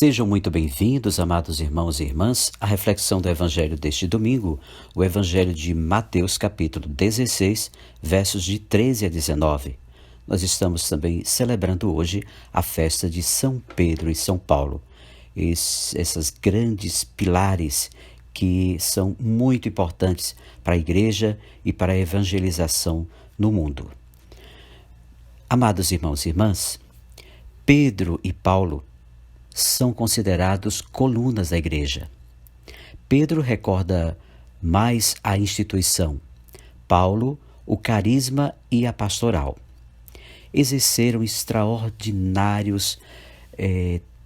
Sejam muito bem-vindos, amados irmãos e irmãs, à reflexão do Evangelho deste domingo, o Evangelho de Mateus, capítulo 16, versos de 13 a 19. Nós estamos também celebrando hoje a festa de São Pedro e São Paulo, essas grandes pilares que são muito importantes para a igreja e para a evangelização no mundo. Amados irmãos e irmãs, Pedro e Paulo são considerados colunas da igreja. Pedro recorda mais a instituição, Paulo, o carisma e a pastoral. Exerceram extraordinários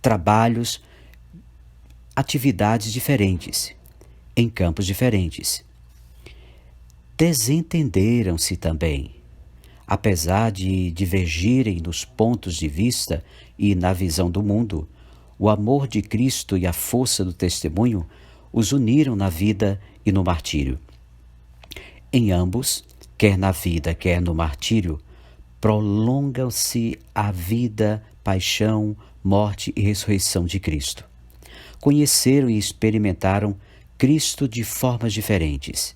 trabalhos, atividades diferentes, em campos diferentes. Desentenderam-se também. Apesar de divergirem nos pontos de vista e na visão do mundo, o amor de Cristo e a força do testemunho os uniram na vida e no martírio. Em ambos, quer na vida, quer no martírio, prolongam-se a vida, paixão, morte e ressurreição de Cristo. Conheceram e experimentaram Cristo de formas diferentes,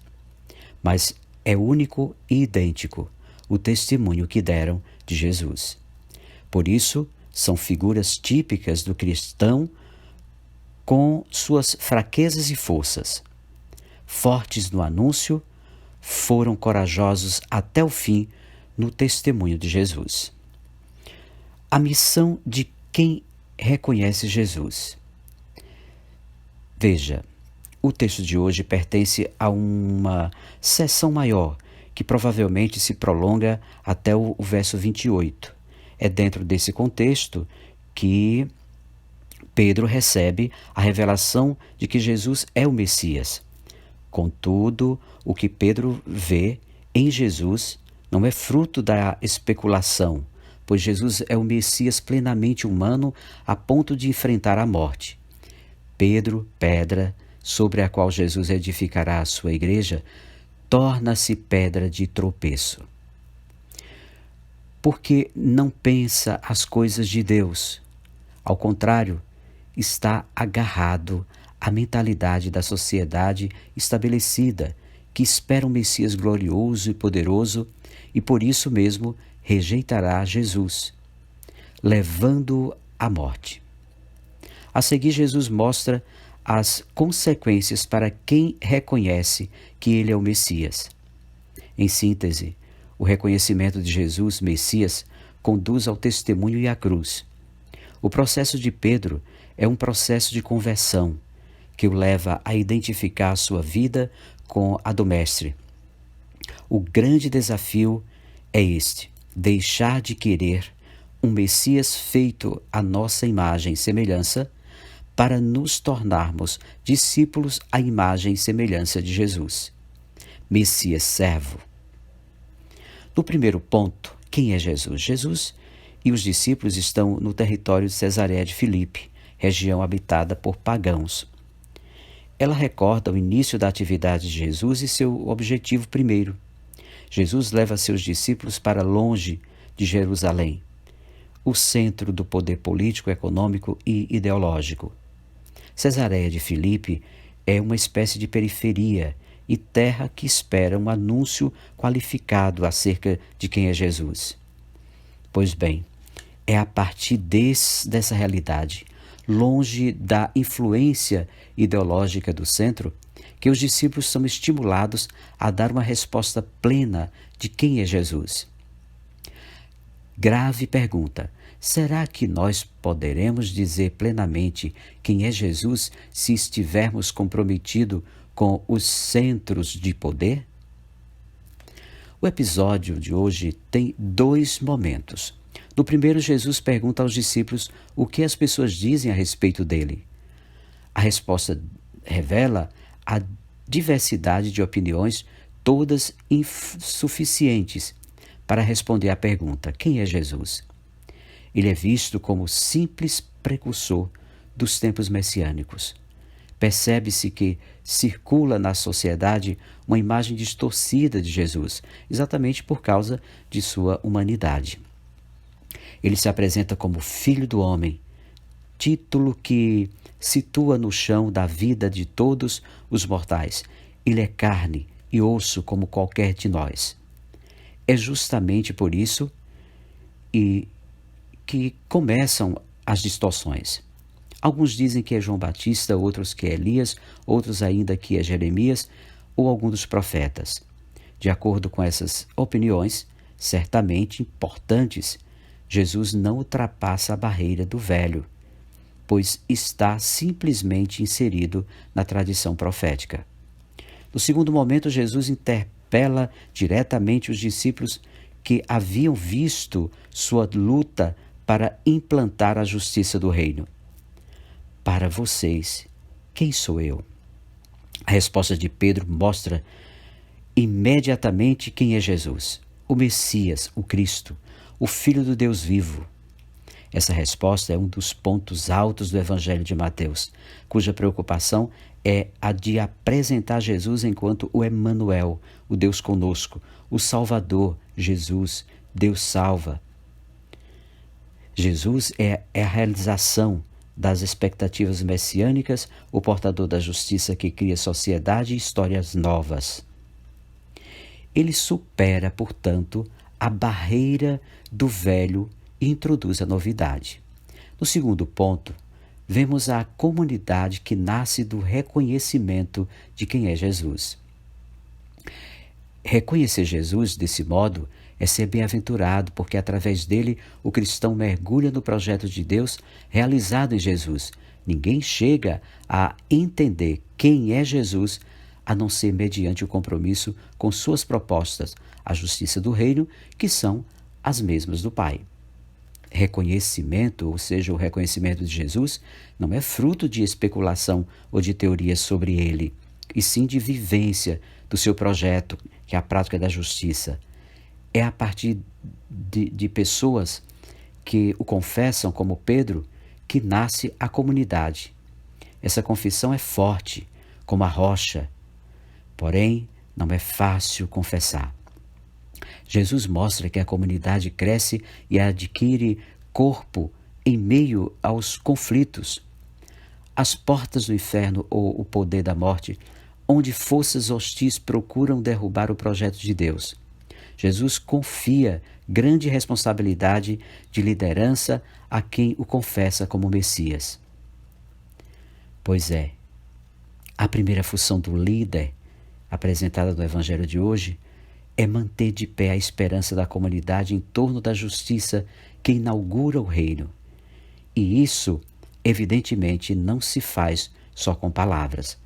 mas é único e idêntico o testemunho que deram de Jesus. Por isso, são figuras típicas do cristão com suas fraquezas e forças. Fortes no anúncio, foram corajosos até o fim no testemunho de Jesus. A missão de quem reconhece Jesus. Veja, o texto de hoje pertence a uma seção maior, que provavelmente se prolonga até o verso 28. É dentro desse contexto que Pedro recebe a revelação de que Jesus é o Messias. Contudo, o que Pedro vê em Jesus não é fruto da especulação, pois Jesus é o Messias plenamente humano a ponto de enfrentar a morte. Pedro, pedra sobre a qual Jesus edificará a sua igreja, torna-se pedra de tropeço. Porque não pensa as coisas de Deus. Ao contrário, está agarrado à mentalidade da sociedade estabelecida, que espera um Messias glorioso e poderoso e por isso mesmo rejeitará Jesus, levando-o à morte. A seguir, Jesus mostra as consequências para quem reconhece que ele é o Messias. Em síntese, o reconhecimento de Jesus, Messias, conduz ao testemunho e à cruz. O processo de Pedro é um processo de conversão, que o leva a identificar a sua vida com a do Mestre. O grande desafio é este: deixar de querer um Messias feito à nossa imagem e semelhança, para nos tornarmos discípulos à imagem e semelhança de Jesus. Messias servo. No primeiro ponto, quem é Jesus? Jesus e os discípulos estão no território de Cesareia de Filipe, região habitada por pagãos. Ela recorda o início da atividade de Jesus e seu objetivo primeiro. Jesus leva seus discípulos para longe de Jerusalém, o centro do poder político, econômico e ideológico. Cesareia de Filipe é uma espécie de periferia e terra que espera um anúncio qualificado acerca de quem é Jesus. Pois bem, é a partir dessa realidade, longe da influência ideológica do centro, que os discípulos são estimulados a dar uma resposta plena de quem é Jesus. Grave pergunta: será que nós poderemos dizer plenamente quem é Jesus se estivermos comprometidos com os centros de poder? O episódio de hoje tem dois momentos. No primeiro, Jesus pergunta aos discípulos o que as pessoas dizem a respeito dele. A resposta revela a diversidade de opiniões, todas insuficientes para responder à pergunta: quem é Jesus? Ele é visto como simples precursor dos tempos messiânicos. Percebe-se que circula na sociedade uma imagem distorcida de Jesus, exatamente por causa de sua humanidade. Ele se apresenta como Filho do Homem, título que situa no chão da vida de todos os mortais. Ele é carne e osso como qualquer de nós. É justamente por isso que começam as distorções. Alguns dizem que é João Batista, outros que é Elias, outros ainda que é Jeremias ou algum dos profetas. De acordo com essas opiniões, certamente importantes, Jesus não ultrapassa a barreira do velho, pois está simplesmente inserido na tradição profética. No segundo momento, Jesus interpela diretamente os discípulos que haviam visto sua luta para implantar a justiça do reino. Para vocês, quem sou eu? A resposta de Pedro mostra imediatamente quem é Jesus, o Messias, o Cristo, o Filho do Deus vivo. Essa resposta é um dos pontos altos do Evangelho de Mateus, cuja preocupação é a de apresentar Jesus enquanto o Emanuel, o Deus conosco, o Salvador, Jesus, Deus salva. Jesus é a realização das expectativas messiânicas, o portador da justiça que cria sociedade e histórias novas. Ele supera, portanto, a barreira do velho e introduz a novidade. No segundo ponto, vemos a comunidade que nasce do reconhecimento de quem é Jesus. Reconhecer Jesus desse modo é ser bem-aventurado, porque através dele o cristão mergulha no projeto de Deus realizado em Jesus. Ninguém chega a entender quem é Jesus a não ser mediante o compromisso com suas propostas, a justiça do reino, que são as mesmas do Pai. Reconhecimento, ou seja, o reconhecimento de Jesus, não é fruto de especulação ou de teorias sobre ele, e sim de vivência do seu projeto, que é a prática da justiça. É a partir de pessoas que o confessam, como Pedro, que nasce a comunidade. Essa confissão é forte, como a rocha, porém não é fácil confessar. Jesus mostra que a comunidade cresce e adquire corpo em meio aos conflitos. As portas do inferno ou o poder da morte, onde forças hostis procuram derrubar o projeto de Deus. Jesus confia grande responsabilidade de liderança a quem o confessa como Messias. Pois é, a primeira função do líder, apresentada no Evangelho de hoje, é manter de pé a esperança da comunidade em torno da justiça que inaugura o reino. E isso, evidentemente, não se faz só com palavras.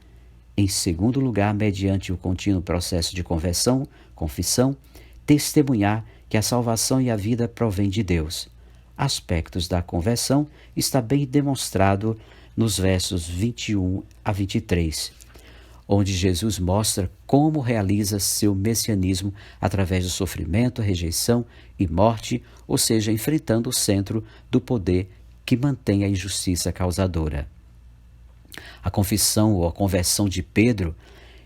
Em segundo lugar, mediante o contínuo processo de conversão, confissão, testemunhar que a salvação e a vida provém de Deus. Aspectos da conversão está bem demonstrado nos versos 21 a 23, onde Jesus mostra como realiza seu messianismo através do sofrimento, rejeição e morte, ou seja, enfrentando o centro do poder que mantém a injustiça causadora. A confissão ou a conversão de Pedro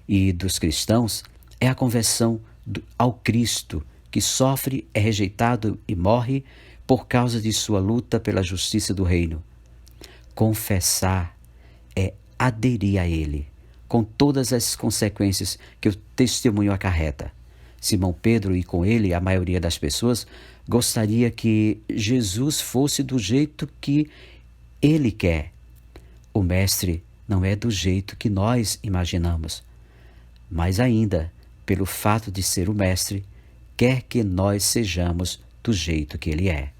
e dos cristãos é a conversão ao Cristo, que sofre, é rejeitado e morre por causa de sua luta pela justiça do reino. Confessar é aderir a Ele, com todas as consequências que o testemunho acarreta. Simão Pedro e com ele a maioria das pessoas gostaria que Jesus fosse do jeito que ele quer. O Mestre não é do jeito que nós imaginamos, mas ainda, pelo fato de ser o Mestre, quer que nós sejamos do jeito que ele é.